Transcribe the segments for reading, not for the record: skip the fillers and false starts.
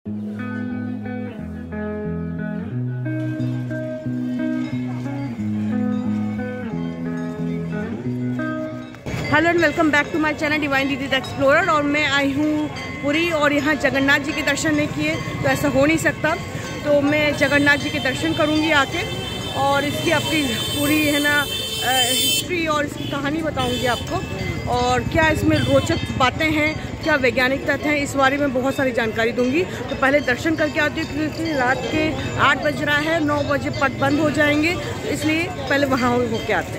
Hello and welcome back to my channel divine Didi the explorer. और मैं आई हूँ पुरी और यहाँ जगन्नाथ जी के दर्शन नहीं किए तो ऐसा हो नहीं सकता। तो मैं जगन्नाथ जी के दर्शन करूँगी आके और इसकी आपकी पूरी है ना हिस्ट्री और इसकी कहानी बताऊँगी आपको, और क्या इसमें रोचक बातें हैं, क्या वैज्ञानिक तथ्य हैं, इस बारे में बहुत सारी जानकारी दूंगी। तो पहले दर्शन करके आती हूँ क्योंकि रात के 8 बज रहा है, 9 बजे पट बंद हो जाएंगे, इसलिए पहले वहाँ होके आते हैं।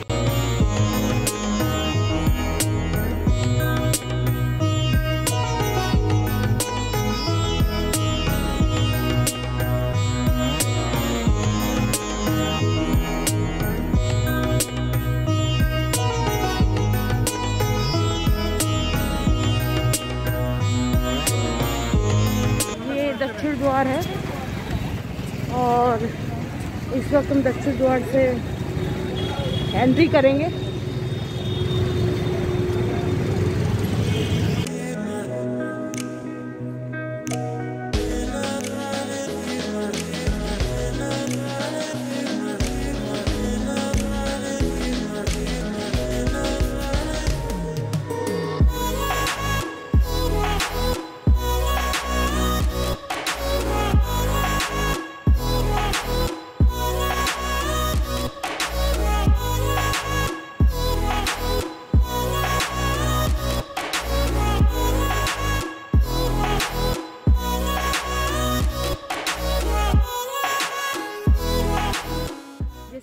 दक्षिण द्वार है और इस वक्त हम दक्षिण द्वार से एंट्री करेंगे।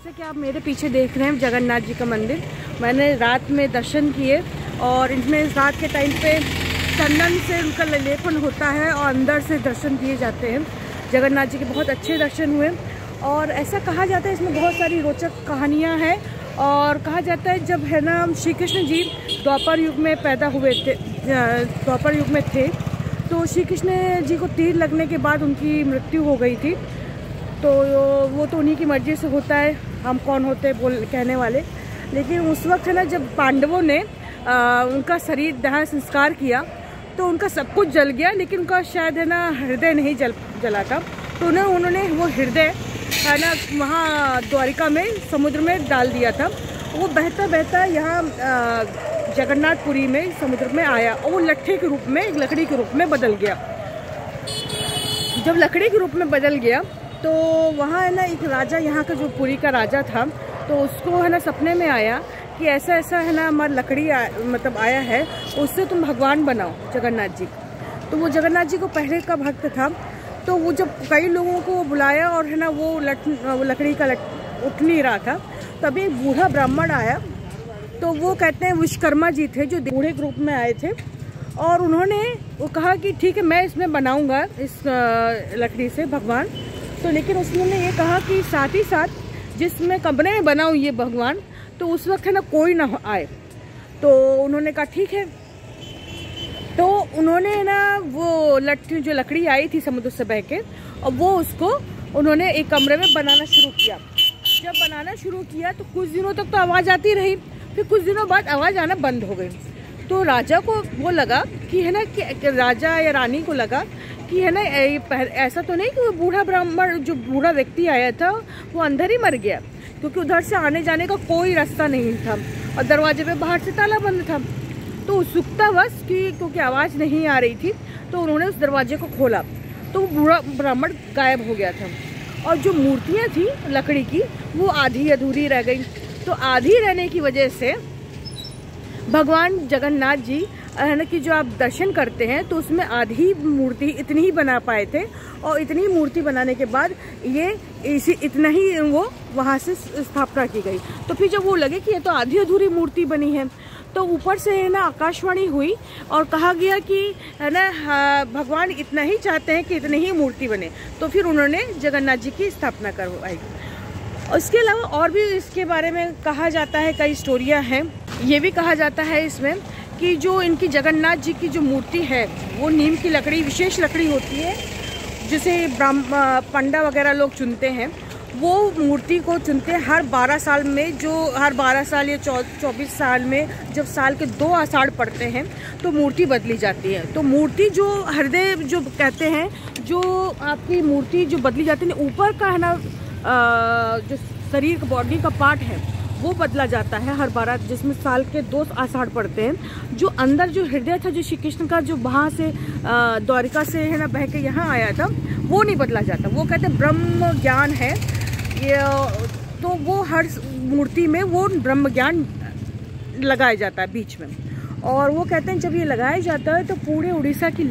कि आप मेरे पीछे देख रहे हैं जगन्नाथ जी का मंदिर, मैंने रात में दर्शन किए और इनमें रात के टाइम पे चंदन से उनका लेपन होता है और अंदर से दर्शन किए जाते हैं। जगन्नाथ जी के बहुत अच्छे दर्शन हुए और ऐसा कहा जाता है इसमें बहुत सारी रोचक कहानियाँ हैं। और कहा जाता है जब है ना श्री कृष्ण जी द्वापर युग में पैदा हुए थे, द्वापर युग में थे, तो श्री कृष्ण जी को तीर लगने के बाद उनकी मृत्यु हो गई थी। तो वो तो उन्हीं की मर्जी से होता है, हम कौन होते कहने वाले। लेकिन उस वक्त है ना जब पांडवों ने उनका शरीर दाह संस्कार किया तो उनका सब कुछ जल गया, लेकिन उनका शायद है ना हृदय नहीं जला था। तो उन्होंने वो हृदय है ना वहाँ द्वारिका में समुद्र में डाल दिया था। वो बहता बहता यहाँ जगन्नाथपुरी में समुद्र में आया और वो लट्ठे के रूप में, लकड़ी के रूप में बदल गया। जब लकड़ी के रूप में बदल गया तो वहाँ है ना एक राजा, यहाँ का जो पुरी का राजा था, तो उसको है ना सपने में आया कि ऐसा ऐसा है ना हमारा लकड़ी मतलब आया है, उससे तुम भगवान बनाओ जगन्नाथ जी। तो वो जगन्नाथ जी को पहले का भक्त था, तो वो जब कई लोगों को बुलाया और है ना वो लकड़ी का उठ नहीं रहा था, तभी एक बूढ़ा ब्राह्मण आया। तो वो कहते हैं विश्वकर्मा जी थे जो बूढ़े के रूप में आए थे, और उन्होंने वो कहा कि ठीक है मैं इसमें बनाऊँगा इस लकड़ी से भगवान। तो लेकिन उसने ये कहा कि साथ ही साथ जिसमें कमरे में बनाऊँ ये भगवान, तो उस वक्त है ना कोई ना आए। तो उन्होंने कहा ठीक है। तो उन्होंने ना वो जो लकड़ी आई थी समुद्र से बह के, और वो उसको उन्होंने एक कमरे में बनाना शुरू किया। जब बनाना शुरू किया तो कुछ दिनों तक तो आवाज़ आती रही, फिर कुछ दिनों बाद आवाज़ आना बंद हो गई। तो राजा को वो लगा कि है ना कि राजा या रानी को लगा कि है ना ऐसा तो नहीं कि वो बूढ़ा ब्राह्मण, जो बूढ़ा व्यक्ति आया था वो अंदर ही मर गया, क्योंकि उधर से आने जाने का कोई रास्ता नहीं था और दरवाजे पे बाहर से ताला बंद था। तो उत्सुकतावश क्योंकि आवाज़ नहीं आ रही थी तो उन्होंने उस दरवाजे को खोला, तो वो बूढ़ा ब्राह्मण गायब हो गया था। और जो मूर्तियाँ थी लकड़ी की वो आधी अधूरी रह गई। तो आधी रहने की वजह से भगवान जगन्नाथ जी है ना कि जो आप दर्शन करते हैं तो उसमें आधी मूर्ति इतनी ही बना पाए थे, और इतनी मूर्ति बनाने के बाद ये इतना ही वो वहाँ से स्थापना की गई। तो फिर जब वो लगे कि ये तो आधी अधूरी मूर्ति बनी है, तो ऊपर से है ना आकाशवाणी हुई और कहा गया कि है ना भगवान इतना ही चाहते हैं कि इतनी ही मूर्ति बने। तो फिर उन्होंने जगन्नाथ जी की स्थापना करवाई। उसके अलावा और भी इसके बारे में कहा जाता है, कई स्टोरियाँ हैं। ये भी कहा जाता है इसमें कि जो इनकी जगन्नाथ जी की जो मूर्ति है वो नीम की लकड़ी, विशेष लकड़ी होती है जिसे पंडा वगैरह लोग चुनते हैं, वो मूर्ति को चुनते हैं हर 12 साल में, जो हर 12 साल या 24 साल में जब साल के 2 आषाढ़ पड़ते हैं तो मूर्ति बदली जाती है। तो मूर्ति जो हृदय जो कहते हैं, जो आपकी मूर्ति जो बदली जाती है, ऊपर का है ना जो शरीर का बॉडी का पार्ट है वो बदला जाता है हर 12, जिसमें साल के 2 आषाढ़ पड़ते हैं। जो अंदर जो हृदय था, जो श्री कृष्ण का जो वहाँ से द्वारिका से है ना बह के यहाँ आया था, वो नहीं बदला जाता। वो कहते हैं ब्रह्म ज्ञान है ये, तो वो हर मूर्ति में वो ब्रह्म ज्ञान लगाया जाता है बीच में। और वो कहते हैं जब ये लगाया जाता है तो पूरे उड़ीसा की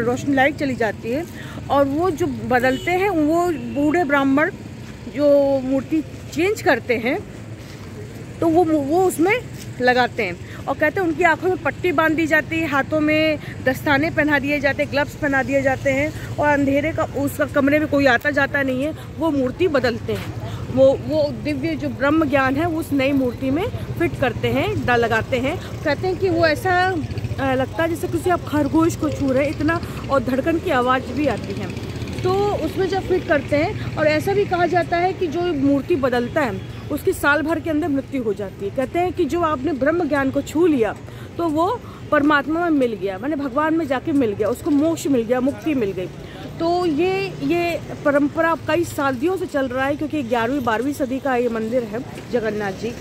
रोशनी लाइट चली जाती है, और वो जो बदलते हैं वो बूढ़े ब्राह्मण जो मूर्ति चेंज करते हैं तो वो उसमें लगाते हैं। और कहते हैं उनकी आंखों में पट्टी बांध दी जाती है, हाथों में दस्ताने पहना दिए जाते हैं, ग्लव्स पहना दिए जाते हैं, और अंधेरे का उसका कमरे में कोई आता जाता नहीं है, वो मूर्ति बदलते हैं। वो दिव्य जो ब्रह्म ज्ञान है उस नई मूर्ति में फिट करते हैं, लगाते हैं। कहते हैं कि वो ऐसा लगता है जैसे किसी आप खरगोश को छू रहे, इतना, और धड़कन की आवाज़ भी आती है। तो उसमें जब फिट करते हैं, और ऐसा भी कहा जाता है कि जो मूर्ति बदलता है उसकी साल भर के अंदर मृत्यु हो जाती है। कहते हैं कि जो आपने ब्रह्म ज्ञान को छू लिया तो वो परमात्मा में मिल गया, माने भगवान में जाके मिल गया, उसको मोक्ष मिल गया, मुक्ति मिल गई। तो ये परंपरा कई सदियों से चल रहा है, क्योंकि 11वीं-12वीं सदी का ये मंदिर है जगन्नाथ जी।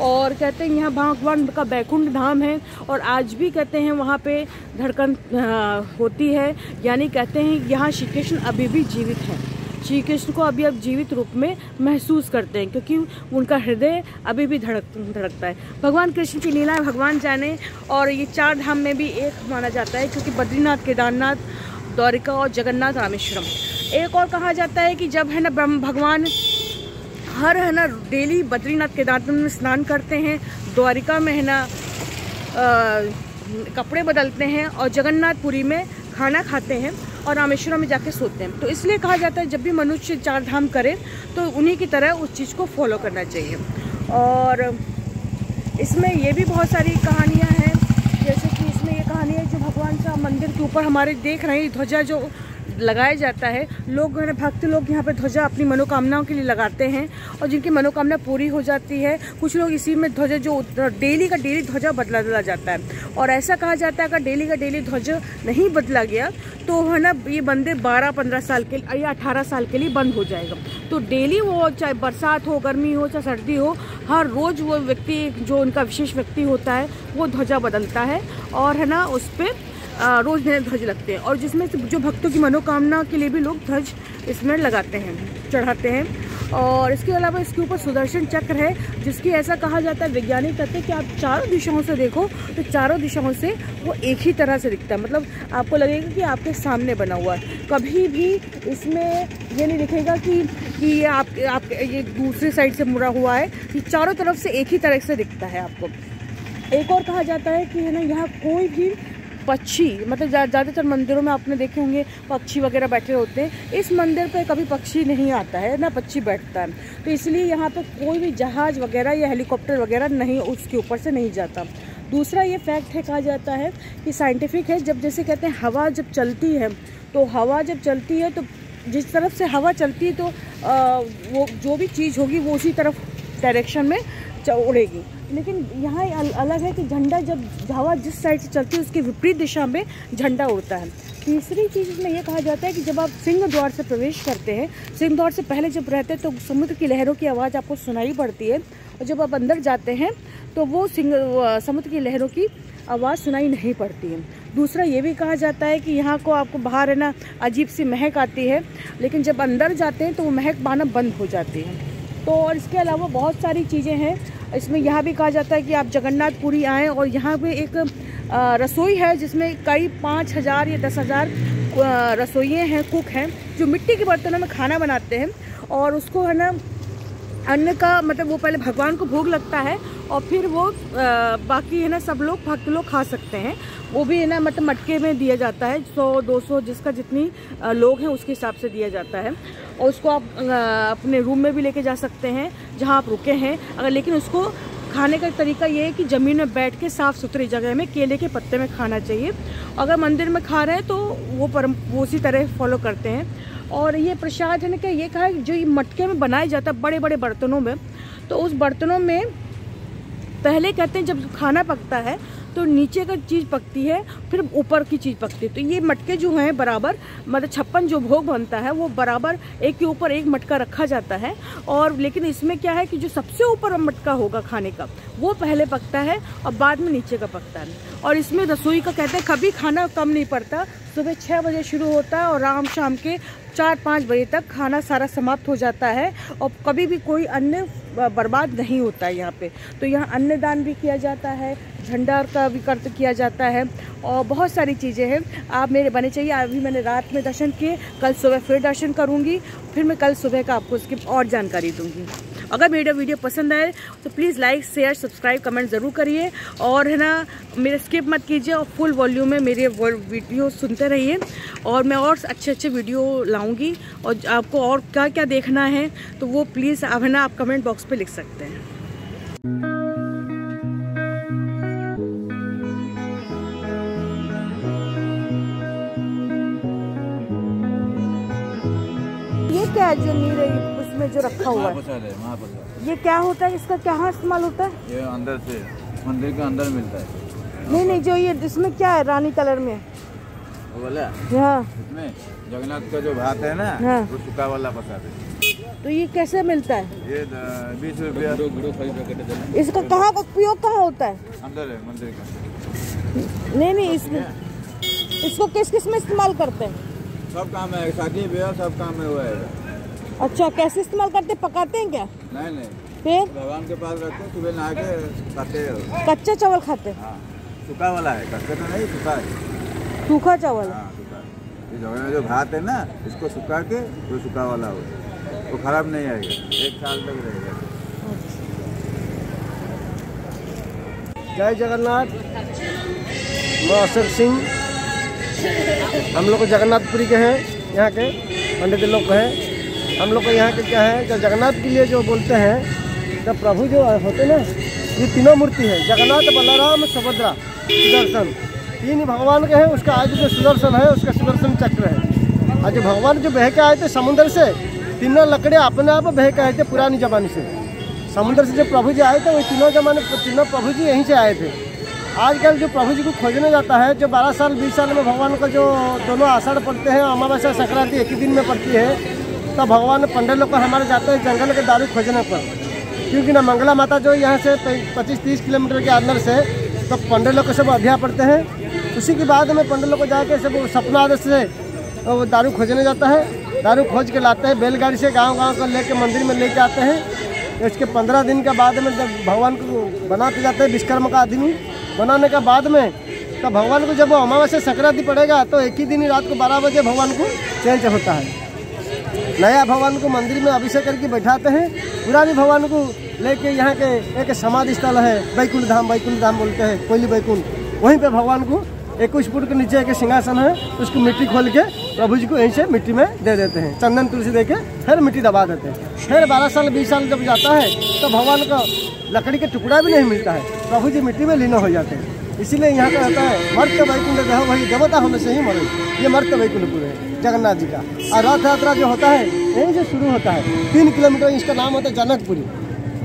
और कहते हैं यहाँ भगवान का बैकुंठ धाम है, और आज भी कहते हैं वहाँ पे धड़कन होती है, यानी कहते हैं यहाँ श्री कृष्ण अभी भी जीवित है। श्री कृष्ण को अभी अब जीवित रूप में महसूस करते हैं, क्योंकि उनका हृदय अभी भी धड़कता है। भगवान कृष्ण की लीलाएं भगवान जाने। और ये 4 धाम में भी एक माना जाता है, क्योंकि बद्रीनाथ, केदारनाथ, द्वारिका और जगन्नाथ, रामेश्वरम। एक और कहा जाता है कि जब है ना भगवान हर है ना डेली बद्रीनाथ केदारनाथ में स्नान करते हैं, द्वारिका में है ना कपड़े बदलते हैं, और जगन्नाथपुरी में खाना खाते हैं, और रामेश्वरम में जाके सोते हैं। तो इसलिए कहा जाता है जब भी मनुष्य 4 धाम करे तो उन्हीं की तरह उस चीज़ को फॉलो करना चाहिए। और इसमें ये भी बहुत सारी कहानियाँ हैं, जैसे कि इसमें ये कहानी है जो भगवान का मंदिर के ऊपर हमारे देख रहे हैं ध्वजा जो लगाया जाता है, लोग भक्त लोग यहाँ पे ध्वजा अपनी मनोकामनाओं के लिए लगाते हैं, और जिनकी मनोकामना पूरी हो जाती है, कुछ लोग इसी में ध्वजा जो डेली का डेली ध्वजा बदला जाता है। और ऐसा कहा जाता है अगर डेली का डेली ध्वजा नहीं बदला गया तो है ना ये मंदिर 12-15 साल के या 18 साल के लिए बंद हो जाएगा। तो डेली वो चाहे बरसात हो, गर्मी हो, चाहे सर्दी हो, हर रोज़ वो व्यक्ति जो उनका विशेष व्यक्ति होता है वो ध्वजा बदलता है, और है ना उस पर रोज़ नए ध्वज लगते हैं। और जिसमें जो भक्तों की मनोकामना के लिए भी लोग ध्वज इसमें लगाते हैं, चढ़ाते हैं। और इसके अलावा इसके ऊपर सुदर्शन चक्र है, जिसकी ऐसा कहा जाता है, वैज्ञानिक कहते हैं कि आप चारों दिशाओं से देखो तो चारों दिशाओं से वो एक ही तरह से दिखता है, मतलब आपको लगेगा कि आपके सामने बना हुआ है। कभी भी इसमें ये नहीं दिखेगा कि ये आप ये दूसरी साइड से मुड़ा हुआ है, ये चारों तरफ से एक ही तरह से दिखता है आपको। एक और कहा जाता है कि है ना यहाँ कोई भी पक्षी, मतलब ज़्यादातर मंदिरों में आपने देखे होंगे पक्षी वगैरह बैठे होते हैं, इस मंदिर पे कभी पक्षी नहीं आता है ना पक्षी बैठता है। तो इसलिए यहाँ पे कोई भी जहाज़ वगैरह या हेलीकॉप्टर वगैरह नहीं उसके ऊपर से नहीं जाता। दूसरा ये फैक्ट है, कहा जाता है कि साइंटिफिक है, जब जैसे कहते हैं हवा जब चलती है तो हवा जब चलती है तो जिस तरफ से हवा चलती है तो वो जो भी चीज़ होगी वो उसी तरफ डायरेक्शन में उड़ेगी। लेकिन यहाँ अलग है कि झंडा जब हवा जिस साइड से चलती है उसके विपरीत दिशा में झंडा उड़ता है। तीसरी चीज़ इसमें यह कहा जाता है कि जब आप सिंह द्वार से प्रवेश करते हैं, सिंह द्वार से पहले जब रहते हैं तो समुद्र की लहरों की आवाज़ आपको सुनाई पड़ती है, और जब आप अंदर जाते हैं तो वो समुद्र की लहरों की आवाज़ सुनाई नहीं पड़ती है। दूसरा ये भी कहा जाता है कि यहाँ को आपको बाहर है ना अजीब सी महक आती है, लेकिन जब अंदर जाते हैं तो वो महक आना बंद हो जाती है। तो और इसके अलावा बहुत सारी चीज़ें हैं इसमें। यह भी कहा जाता है कि आप जगन्नाथपुरी आएँ, और यहाँ पे एक रसोई है जिसमें कई 5,000 या 10,000 रसोइये हैं, कुक हैं, जो मिट्टी के बर्तनों में खाना बनाते हैं। और उसको है ना अन्न का मतलब वो पहले भगवान को भोग लगता है, और फिर वो बाकी है ना सब लोग भक्त लोग खा सकते हैं। वो भी है ना मतलब मटके में दिया जाता है, 100-200 जिसका जितनी लोग हैं उसके हिसाब से दिया जाता है। और उसको आप अपने रूम में भी लेके जा सकते हैं जहाँ आप रुके हैं अगर। लेकिन उसको खाने का तरीका ये है कि ज़मीन में बैठ के साफ़ सुथरी जगह में केले के पत्ते में खाना चाहिए। अगर मंदिर में खा रहे हैं तो वो उसी तरह फॉलो करते हैं। और ये प्रसाद है ना क्या, ये कहा है जो ये मटके में बनाया जाता है बड़े बड़े बर्तनों में, तो उस बर्तनों में पहले कहते हैं जब खाना पकता है तो नीचे का चीज़ पकती है फिर ऊपर की चीज़ पकती है। तो ये मटके जो हैं बराबर, मतलब 56 जो भोग बनता है वो बराबर एक के ऊपर एक मटका रखा जाता है। और लेकिन इसमें क्या है कि जो सबसे ऊपर मटका होगा खाने का वो पहले पकता है और बाद में नीचे का पकता है। और इसमें रसोई का कहते हैं कभी खाना कम नहीं पड़ता। सुबह 6 बजे शुरू होता है और शाम के 4-5 बजे तक खाना सारा समाप्त हो जाता है और कभी भी कोई अन्न बर्बाद नहीं होता है यहाँ पे। तो यहाँ अन्नदान भी किया जाता है, झंडा का भी कर्त किया जाता है और बहुत सारी चीज़ें हैं। आप मेरे बने चाहिए। अभी मैंने रात में दर्शन किए, कल सुबह फिर दर्शन करूँगी, फिर मैं कल सुबह का आपको इसकी और जानकारी दूँगी। अगर मेरा वीडियो पसंद आए तो please like share subscribe comment ज़रूर करिए और है ना मेरे स्किप मत कीजिए और फुल वॉल्यूम में मेरे वीडियो सुनते रहिए। और मैं और अच्छे वीडियो लाऊंगी और आपको और क्या क्या देखना है तो वो प्लीज़ आप है ना आप कमेंट बॉक्स पे लिख सकते हैं। ये क्या है जो नीले उसमें जो रखा हुआ है, ये क्या होता है, इसका क्या इस्तेमाल होता है? ये अंदर से मंदिर के अंदर मिलता है। नहीं जो ये इसमें क्या है रानी कलर में वो वाला, हाँ इसमें जगन्नाथ का जो भात है ना, हाँ। वो सूखा वाला प्रसाद है। तो ये कैसे मिलता है? ये 20 रुपया। इसका कहाँ उपयोग कहाँ होता है? अंदर है मंदिर का। नहीं इसको किस किस में इस्तेमाल करते हैं? सब काम है, शादी ब्याह सब काम में हुआ है। अच्छा, कैसे इस्तेमाल करते हैं? पकाते हैं क्या? नहीं फिर भगवान के पास रखते हैं, सुबह नहा के खाते हैं। कच्चा चावल खाते हैं? हाँ, सूखा वाला है, कच्चा तो नहीं, सूखा है। सूखा चावल? हाँ सूखा। ये जगन्नाथ जो भात है ना, इसको सुखा के वो सूखा वाला हो, वो खराब नहीं आएगा, 1 साल तक रहेगा। जय जगन्नाथ। मैं अशोक सिंह, हम लोग जगन्नाथपुरी के हैं, यहाँ के पंडित लोग हैं। हम लोग को यहाँ के क्या है, जब जगन्नाथ के लिए जो बोलते हैं, जब प्रभु जो होते ना, ये तीनों मूर्ति है, जगन्नाथ, बलराम, सुभद्रा, सुदर्शन, 3 भगवान के हैं। उसका आज जो सुदर्शन है उसका सुदर्शन चक्र है। आज जो भगवान जो बह के आए थे समुद्र से, तीनों लकड़े अपने आप बह के आए थे पुरानी जमाने से। समुद्र से जो प्रभु जी आए थे वो तीनों प्रभु जी यहीं से आए थे। आजकल जो प्रभु जी को खोजने जाता है, जो 12 साल 20 साल में भगवान का जो दोनों आषाढ़ पड़ते हैं, अमावस्या संक्रांति एक ही दिन में पड़ती है, तो भगवान पंडित लोग हमारे जाते हैं जंगल के दारू खोजने पर। क्योंकि ना मंगला माता जो यहाँ से 25-30 किलोमीटर के अंदर से, तो पंडित लोग को सब अभ्या पड़ते हैं। उसी के बाद में पंडित लोग को जाके सब सपना आदेश से वो दारू खोजने जाता है। दारू खोज के लाते हैं, बैलगाड़ी से गाँव को लेके मंदिर में लेके आते हैं। इसके 15 दिन के बाद में जब भगवान को बनाते जाते हैं, विश्वकर्मा का आदमी बनाने के बाद में, तब भगवान को जब वो अमावस्या संक्रांति पड़ेगा तो एक ही दिन रात को 12 बजे भगवान को चेंज होता है। नया भगवान को मंदिर में अभिषेक करके बैठाते हैं। पुरानी भगवान को लेके यहाँ के एक समाधि स्थल है, वैकुंठ धाम बोलते हैं, कोयली वैकुंठ, वहीं पे भगवान को 21 फुट के नीचे एक सिंहासन है, उसको मिट्टी खोल के प्रभु जी को यहीं से मिट्टी में दे देते हैं, चंदन तुलसी दे के फिर मिट्टी दबा देते हैं। फिर 12 साल 20 साल जब जाता है तो भगवान का लकड़ी के टुकड़ा भी नहीं मिलता है, प्रभु जी मिट्टी में लीन हो जाते हैं। इसीलिए यहाँ का रहता है मर्त वैकुंठ देह वही देवता होने से ही मरे। ये मर्त वैकुंठपुर है जगन्नाथ जी का। और रथ यात्रा जो होता है यहीं से शुरू होता है, 3 किलोमीटर, इसका नाम होता है जनकपुरी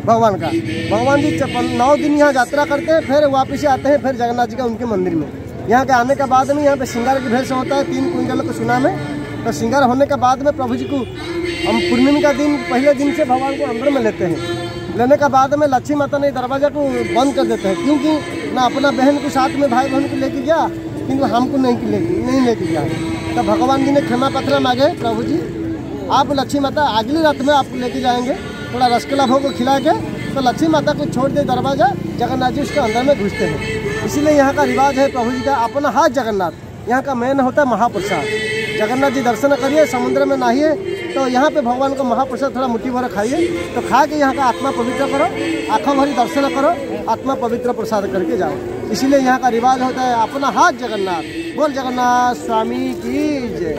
भगवान का। भगवान जी 9 दिन यहाँ यात्रा करते हैं, फिर वापस आते हैं फिर जगन्नाथ जी का उनके मंदिर में। यहाँ के आने के बाद में यहाँ पे श्रृंगार की भेष होता है 3 क्विंटल को सुना में। तो श्रृंगार होने के बाद में प्रभु जी को हम पूर्णिमा का दिन पहले दिन से भगवान को अंदर में लेते हैं। लेने के बाद में लक्ष्मी माता ने दरवाजा को बंद कर देते हैं, क्योंकि ना अपना बहन को साथ में भाई बहन को लेके गया, किंतु हमको नहीं लेके गया। तो भगवान जी ने क्षमा पत्र मांगे, प्रभु जी आप लक्ष्मी माता अगली रात में आपको लेके जाएंगे, थोड़ा रसगुल्ला भोग खिला के, तो लक्ष्मी माता को छोड़ दे दरवाजा, जगन्नाथ जी उसके अंदर में घुसते हैं। इसीलिए यहाँ का रिवाज है प्रभु जी का अपना हाथ जगन्नाथ। यहाँ का मेन होता है महाप्रसाद। जगन्नाथ जी दर्शन करिए, समुद्र में नहाइए, तो यहाँ पे भगवान का महाप्रसाद थोड़ा मुट्ठी भर खाइए, तो खा के यहाँ का आत्मा पवित्र करो, आँखों भरी दर्शन करो, आत्मा पवित्र प्रसाद करके जाओ। इसीलिए यहाँ का रिवाज होता है अपना हाथ जगन्नाथ। बोल जगन्नाथ स्वामी की जय।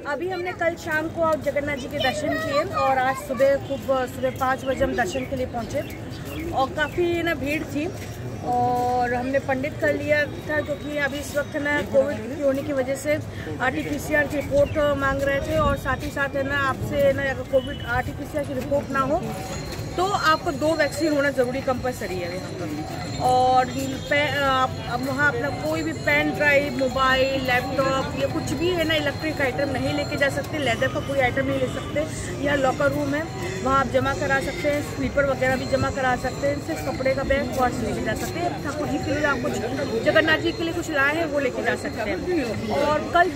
अभी हमने कल शाम को जगन्नाथ जी के दर्शन किए और आज सुबह 5 बजे हम दर्शन के लिए पहुँचे और काफ़ी ना भीड़ थी। और हमने पंडित कर लिया था, क्योंकि अभी इस वक्त ना कोविड की होने की वजह से RT-PCR की रिपोर्ट मांग रहे थे, और साथ ही साथ है ना आपसे ना अगर कोविड RT-PCR की रिपोर्ट ना हो तो आपको 2 वैक्सीन होना ज़रूरी कंपलसरी है यहाँ पर। और आप वहाँ अपना कोई भी पेन ड्राइव, मोबाइल, लैपटॉप या कुछ भी है ना इलेक्ट्रिक आइटम नहीं लेके जा सकते। लेदर का कोई आइटम नहीं ले सकते। यहाँ लॉकर रूम है, वहाँ आप जमा करा सकते हैं, स्लीपर वगैरह भी जमा करा सकते हैं। सिर्फ कपड़े का बैग पर्स लेके जा सकते हैं। ठाकुर जी के लिए आप कुछ जगन्नाथ जी के लिए कुछ लाए हैं वो लेके जा सकते हैं। और कल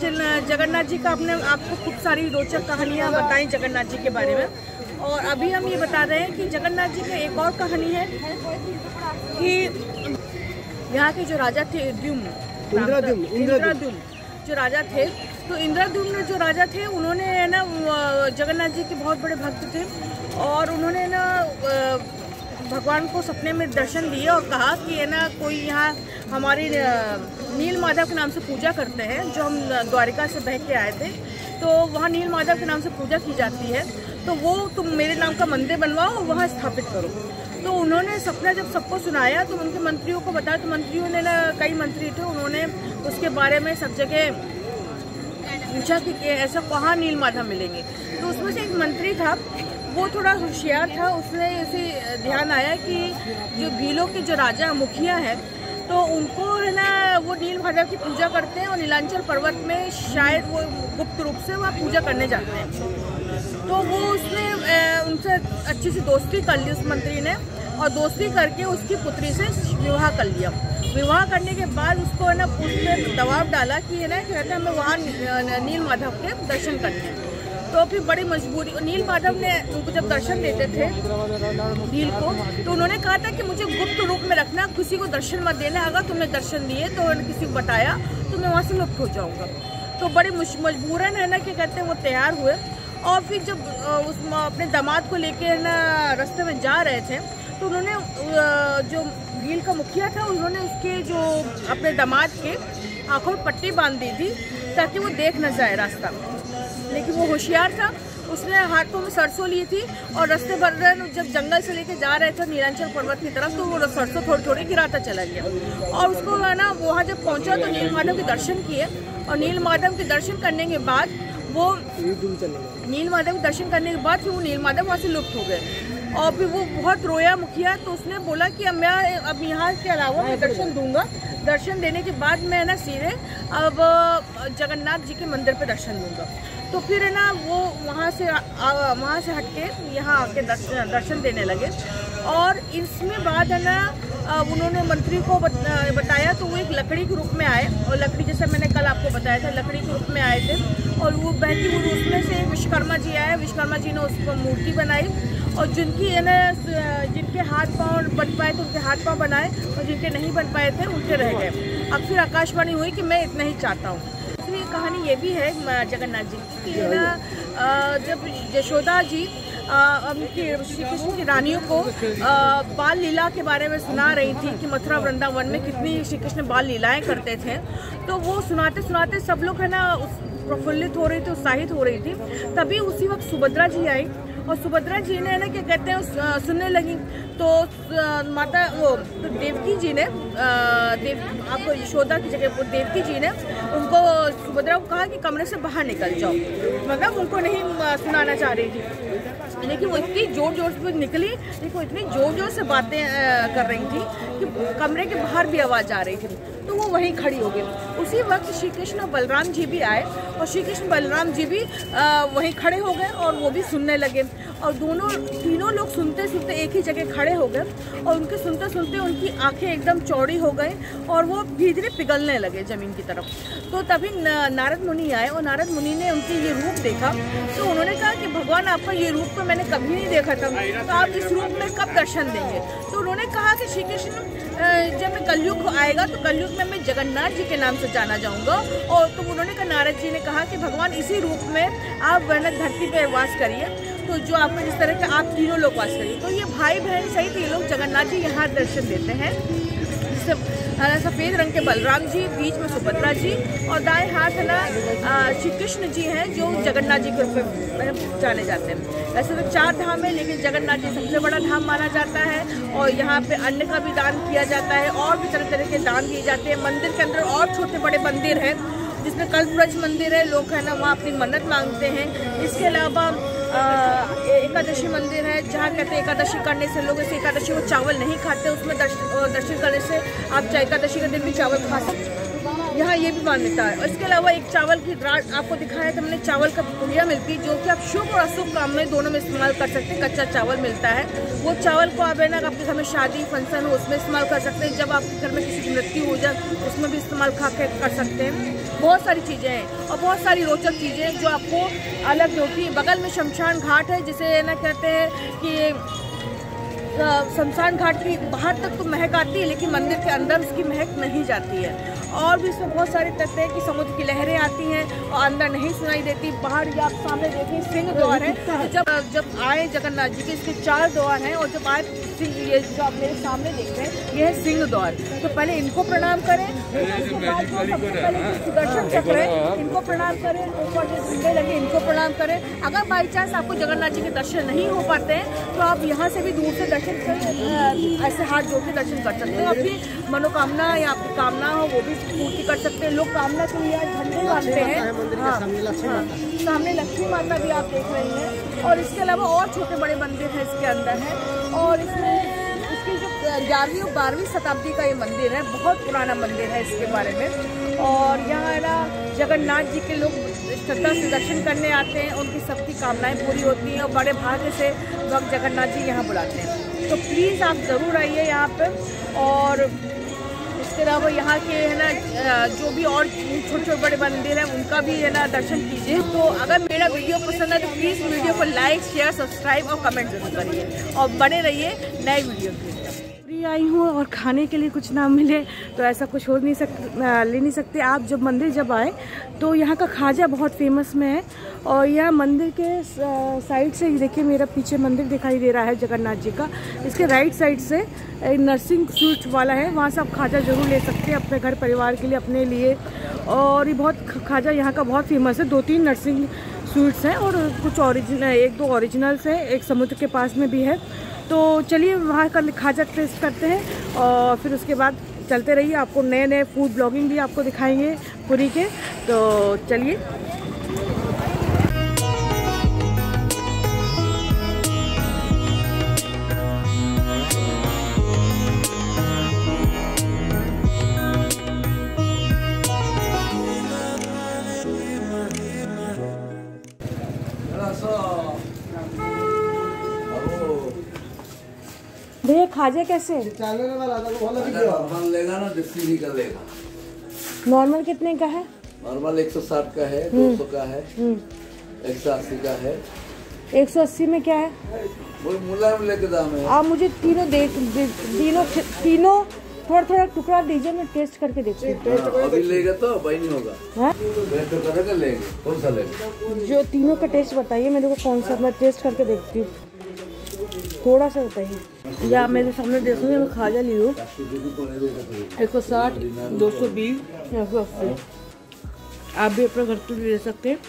जगन्नाथ जी का आपको खूब सारी रोचक कहानियाँ बताई जगन्नाथ जी के बारे में। और अभी हम ये बता रहे हैं कि जगन्नाथ जी की एक और कहानी है कि यहाँ के जो राजा थे इंद्रद्युम्न जो राजा थे, तो इंद्रद्युम्न जो राजा थे उन्होंने है ना जगन्नाथ जी के बहुत बड़े भक्त थे, और उन्होंने ना भगवान को सपने में दर्शन दिए और कहा कि है ना कोई यहाँ हमारे नील माधव के नाम से पूजा करते हैं, जो हम द्वारिका से बह के आए थे, तो वहाँ नील माधव के नाम से पूजा की जाती है, तो वो तुम मेरे नाम का मंदिर बनवाओ और वहाँ स्थापित करो। तो उन्होंने सपना जब सबको सुनाया तो उनके मंत्रियों को बताया, तो मंत्रियों ने ना कई मंत्री थे, उन्होंने उसके बारे में सब जगह पूछा कि ऐसा कहाँ नील माधव मिलेंगे। तो उसमें से एक मंत्री था, वो थोड़ा होशियार था, उसने ऐसे ध्यान आया कि जो भीलों के जो राजा मुखिया है तो उनको है ना वो नील माधव की पूजा करते हैं, और नीलांचल पर्वत में शायद वो गुप्त रूप से वहाँ पूजा करने जाते हैं। तो वो उसने उनसे अच्छी सी दोस्ती कर ली उस मंत्री ने, और दोस्ती करके उसकी पुत्री से विवाह कर लिया। विवाह करने के बाद उसको है ना उसने दबाव डाला कि है ना कहते हैं हमें वहाँ नील माधव के दर्शन करने हैं। तो फिर बड़ी मजबूरी, नील माधव ने उनको जब दर्शन देते थे भील को, तो उन्होंने कहा था कि मुझे गुप्त रूप में रखना, किसी को दर्शन मत देना, अगर तुमने दर्शन दिए तो किसी को बताया तो मैं वहाँ से लुप्त हो जाऊँगा। तो बड़ी मजबूरन है ना क्या कहते हैं वो तैयार हुए, और फिर जब उस अपने दामाद को लेके ना रास्ते में जा रहे थे, तो उन्होंने जो भील का मुखिया था उन्होंने उसके जो अपने दामाद के आंखों में पट्टी बांध दी थी ताकि वो देख न जाए रास्ता। लेकिन वो होशियार था, उसने हाथों में सरसों ली थी, और रास्ते भर जब जंगल से लेके जा रहे थे नीलांचल पर्वत की तरफ, तो वो सरसों थोड़ी थोड़ी गिराता चला गया। और उसको है ना वहाँ जब पहुँचा तो नील माधव के दर्शन किए, और नील माधव के दर्शन करने के बाद वो नील माधव के दर्शन करने के बाद फिर वो नील माधव वहाँ से लुप्त हो गए। और फिर वो बहुत रोया मुखिया, तो उसने बोला कि अब यहाँ के अलावा मैं दर्शन दूंगा। दर्शन देने के बाद मैं ना सीधे अब जगन्नाथ जी के मंदिर पे दर्शन दूंगा। तो फिर है ना वो वहाँ से हटके यहाँ आके दर्शन देने लगे। और इसमें बाद है ना उन्होंने मंत्री को बताया, तो वो एक लकड़ी के रूप में आए, और लकड़ी जैसे मैंने कल आपको बताया था लकड़ी के रूप में आए थे, और वो बहती हुई उसमें से विश्वकर्मा जी आए। विश्वकर्मा जी ने उसको मूर्ति बनाई, और जिनकी है ना जिनके हाथ पाँव बन पाए थे उनके हाथ पाँव बनाए, और जिनके नहीं बन पाए थे उनके रह गए। अब फिर आकाशवाणी हुई कि मैं इतना ही चाहता हूँ। दूसरी कहानी ये भी है जगन्नाथ जी की ना, जब यशोदा जी श्री कृष्ण की रानियों को बाल लीला के बारे में सुना रही थी कि मथुरा वृंदावन में कितनी श्री कृष्ण बाल लीलाएं करते थे, तो वो सुनाते सुनाते सब लोग है ना प्रफुल्लित हो रही थी, उत्साहित हो रही थी। तभी उसी वक्त सुभद्रा जी आई, और सुभद्रा जी ने ना क्या कहते हैं सुनने लगी। तो माता वो तो देवकी जी ने आपको यशोदा की जगह देवकी जी ने उनको सुभद्रा को कहा कि कमरे से बाहर निकल जाओ, मतलब उनको नहीं सुनाना चाह रही थी। लेकिन वो इतनी जोर जोर से निकली, लेकिन वो इतनी जोर जोर से बातें कर रही थी कि कमरे के बाहर भी आवाज़ आ रही थी, तो वो वहीं खड़ी हो गई। उसी वक्त श्री कृष्ण और बलराम जी भी आए, और श्री कृष्ण बलराम जी भी वहीं खड़े हो गए, और वो भी सुनने लगे। और तीनों लोग सुनते सुनते एक ही जगह खड़े हो गए, और उनके सुनते सुनते उनकी आंखें एकदम चौड़ी हो गई, और वो धीरे धीरे पिघलने लगे ज़मीन की तरफ। तो तभी नारद मुनि आए, और नारद मुनि ने उनके ये रूप देखा, तो उन्होंने कहा कि भगवान आपका ये रूप तो मैंने कभी नहीं देखा था, तो आप इस रूप में कब दर्शन देंगे। तो उन्होंने कहा कि श्री कृष्ण जब मैं कलयुग आएगा तो कलयुग में मैं जगन्नाथ जी के नाम से जाना जाऊंगा। और तो उन्होंने कहा, नारद जी ने कहा कि भगवान इसी रूप में आप वरना धरती पर वास करिए, तो जो आपको जिस तरह के आप तीनों लोग वास करिए। तो ये भाई बहन सहित ये लोग जगन्नाथ जी यहाँ दर्शन देते हैं, जिससे सफ़ेद रंग के बलराम जी, बीच में सुभद्रा जी और दाएं हाथ है ना श्री कृष्ण जी हैं जो जगन्नाथ जी के रूप में जाने जाते हैं। वैसे तो 4 धाम है, लेकिन जगन्नाथ जी सबसे बड़ा धाम माना जाता है और यहाँ पे अन्न का भी दान किया जाता है और भी तरह तरह के दान दिए जाते हैं। मंदिर के अंदर और छोटे बड़े मंदिर हैं, जिसमें कल्पवृक्ष मंदिर है, लोग है ना वहाँ अपनी मन्नत मांगते हैं। इसके अलावा एकादशी मंदिर है, जहाँ कहते हैं एकादशी करने से लोग इस एकादशी को चावल नहीं खाते, उसमें दर्शन करने से आप एकादशी के दिन भी चावल खा सकते हैं। यहाँ ये भी मान्यता है। और इसके अलावा एक चावल की राट आपको दिखाया था मैंने, चावल का पुड़िया मिलती है जो कि आप शुभ और अशुभ काम में दोनों में इस्तेमाल कर सकते हैं। कच्चा चावल मिलता है, वो चावल को आप है ना आपके घर में शादी फंक्शन हो उसमें इस्तेमाल कर सकते हैं। जब आपके घर में किसी की मृत्यु हो जाए उसमें भी इस्तेमाल कर सकते हैं। बहुत सारी चीज़ें हैं और बहुत सारी रोचक चीज़ें हैं जो आपको अलग होती है। बगल में शमशान घाट है, जिसे ना कहते हैं कि शमशान घाट की बाहर तक तो महक आती है, लेकिन मंदिर के अंदर उसकी महक नहीं जाती है। और भी इसमें बहुत सारे तथ्य हैं कि समुद्र की लहरें आती हैं और अंदर नहीं सुनाई देती। बाहर ये आप सामने देखें सिंह द्वार है, जब आए जगन्नाथ जी के इसके 4 द्वार हैं और जब आए सिंह, ये जो आप मेरे सामने देख रहे हैं ये है सिंह द्वार। तो पहले इनको प्रणाम करें, उसके बाद जो सबसे पहले सुदर्शन चक्र है इनको प्रणाम करें, ऊपर जो झंडे लगे इनको प्रणाम करें। अगर बाई चांस आपको जगन्नाथ जी के दर्शन नहीं हो पाते हैं तो आप यहाँ से भी दूर से दर्शन कर ऐसे हाथ जोड़ के दर्शन कर सकते हो। अपनी मनोकामना या आपकी कामना हो वो भी पूर्ति कर सकते हैं। लोग कामना के लिए झंडे बांधते हैं। सामने लक्ष्मी माता भी आप देख रही हैं और इसके अलावा और छोटे बड़े मंदिर हैं इसके अंदर है। और इसमें इसकी जो 11वीं और 12वीं शताब्दी का ये मंदिर है, बहुत पुराना मंदिर है इसके बारे में। और यहाँ है ना जगन्नाथ जी के लोग श्रद्धा से दर्शन करने आते हैं, उनकी सबकी कामनाएं पूरी होती हैं और बड़े भाग्य से लोग जगन्नाथ जी यहाँ बुलाते हैं। तो प्लीज़ आप ज़रूर आइए यहाँ पर। और इसके अलावा यहाँ के है ना जो भी और छोटे छोटे बड़े मंदिर हैं उनका भी है ना दर्शन कीजिए। तो अगर मेरा वीडियो पसंद है तो प्लीज़ वीडियो को लाइक शेयर सब्सक्राइब और कमेंट जरूर करिए और बने रहिए नए वीडियो के लिए। आई हूँ और खाने के लिए कुछ ना मिले तो ऐसा कुछ हो ले नहीं सकते। आप जब आए तो यहाँ का खाजा बहुत फेमस में है। और यह मंदिर के साइड से ही देखिए, मेरा पीछे मंदिर दिखाई दे रहा है जगन्नाथ जी का, इसके राइट साइड से एक नरसिंह स्वीट्स वाला है, वहाँ से आप खाजा ज़रूर ले सकते हैं अपने घर परिवार के लिए, अपने लिए। और ये बहुत खाजा यहाँ का बहुत फेमस है। 2-3 नरसिंह स्वीट्स हैं और कुछ ओरिजिनल, 1-2 ओरिजिनल्स हैं, एक समुद्र के पास में भी है। तो चलिए वहाँ का खाजा टेस्ट करते हैं और फिर उसके बाद चलते रहिए। आपको नए फूड ब्लॉगिंग भी आपको दिखाएंगे पुरी के। तो चलिए। भैया खाजे कैसे? नॉर्मल लेगा ना डिस्ट्री का लेगा। नॉर्मल कितने का है? नॉर्मल 160 का है, 200 का है, 180 का है। 180 में क्या है? वो मुलायम लेके दाम है। आप मुझे तीनों थोड़ा टुकड़ा दीजिए, मैं टेस्ट करके देखती हूँ। अभी लेगा तो भाई नहीं होगा। तो करेगा लेंगे, कौन सा लेंगे? जो तीनों का टेस्ट बताइए मेरे को, कौन सा, मैं टेस्ट करके देखती हूँ। थोड़ा सा बताइए। या मेरे सामने देख लीजिए, मैं खाजा ली हूँ 160, 220, 180। आप भी अपने घर पे ले सकते हैं।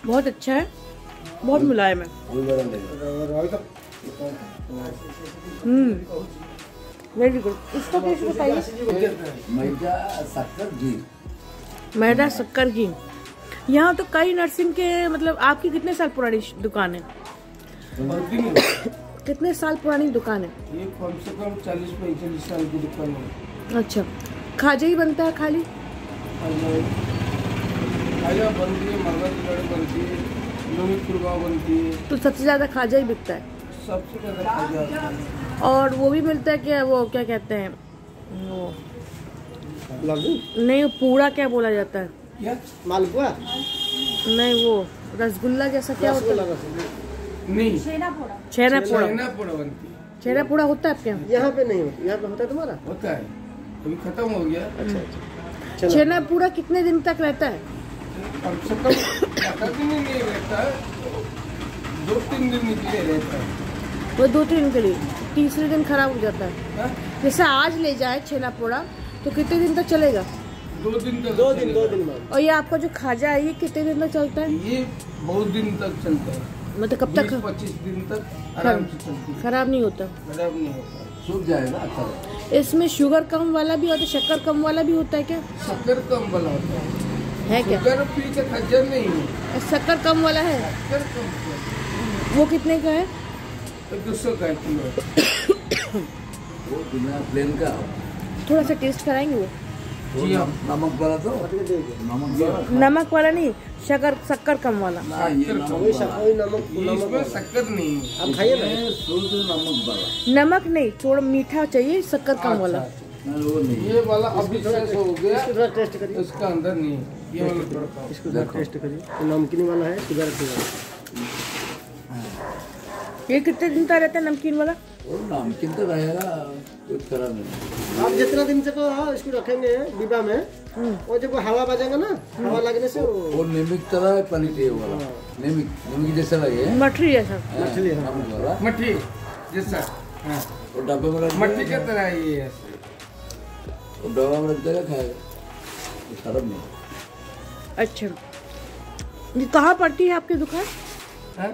बहुत अच्छा है, बहुत मुलायम है। Very good. इसका टेस्ट बताइए। मैदा शक्कर घी। यहाँ तो कई नर्सिंग के, मतलब आपकी कितने साल पुरानी दुकान है? कितने साल पुरानी दुकान है? ये कम से कम 40-45 साल की दुकान है। अच्छा, खाजा ही बनता है खाली? खाजा बनती है, मरगद बनती है, लोही खुरवा बनती है। तो सबसे ज्यादा खाजा ही बिकता है? सबसे ज्यादा खाजा। और वो भी मिलता है क्या, वो क्या कहते हैं वो, नहीं पूड़ा क्या बोला जाता है? क्या? मालपुआ? नहीं, वो रसगुल्ला जैसा क्या होता है? नहीं, छेना पोड़ा बनती है। छेना पोड़ा होता है आपके यहाँ? यहाँ पे नहीं होता, यहाँ पे होता है तुम्हारा? होता है, अभी खत्म हो गया। अच्छा। छेना पोड़ा कितने दिन तक रहता है? कम से कम ज़्यादा दिन नहीं रहता है, 2-3 दिन के लिए रहता है। वो 2-3 दिन के लिए, तीसरे दिन खराब हो जाता है। जैसे आज ले जाए छेना पोड़ा तो कितने दिन तक चलेगा? 2 दिन तक। 2 दिन बाद। और ये आपका जो खाजा है ये कितने दिन तक चलता है? ये बहुत दिन तक चलता है, मतलब कब तक 20-25 दिन तक आराम से चलती है, खराब नहीं होता? खराब नहीं होता, सूख जाएगा अच्छा रहेगा। इसमें शुगर कम वाला भी होता है, शक्कर कम वाला भी होता है क्या? शक्कर कम वाला होता है क्या? शुगर फ्री का खज्जर नहीं है, शक्कर कम वाला है, शक्कर कम का। वो कितने का है? 200 का किलो। वो बिना प्लेन का थोड़ा सा टेस्ट कराएंगे वो? जी हाँ। नमक वाला तो नमक वाला नहीं, शक्कर कम वाला। ना, ये नमक वही वाला। वही नमक इसमें शक्कर नहीं है। आप खाइए ना। ये शुद्ध नमक वाला। नमक नहीं, थोड़ा मीठा चाहिए, शक्कर कम वाला। ना, वो नहीं। ये वाला अभी फ्रेश हो गया, इसको थोड़ा टेस्ट करिए, इसका अंदर नहीं है, ये वाला थोड़ा कम। इसको थोड़ा टेस्ट करिए। ये नमकीन वाला है, शुगर फ्री वाला। ये कितने दिन का रहता है नमकीन वाला? वो नमकीन तो रहेगा, कुछ खराब नहीं। आप जितना दिन से को इसको रखेंगे डिब्बा में, वो जब हवा बजेगा ना, हवा लगने से वो नमक तरह क्वालिटी है वाला, नमक जैसा लगे। मठरी जैसा। मछली है। नमक वाला मट्ठी जैसा, हाँ, वो डब्बे में रख मट्ठी देगा, की तरह ये है। वो डब्बा में रख देगा, खाएगा, वो खराब नहीं। अच्छा, ये कहाँ पड़ती है आपकी दुकान? हाँ?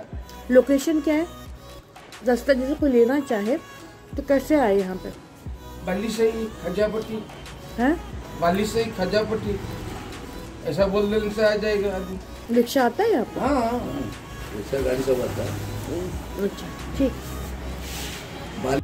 लोकेशन क्या है? रास्ता जैसे कोई लेना चाहे तो कैसे आए यहाँ पे? बाली से ही खजापट्टी, हैं? बाली से ही खजापट्टी, ऐसा बोल देने से आ जाएगा आदमी। रिक्शा आता है यहाँ हाँ हाँ। उससे गाड़ी सब आता है। पे? अच्छा, ठीक। बाल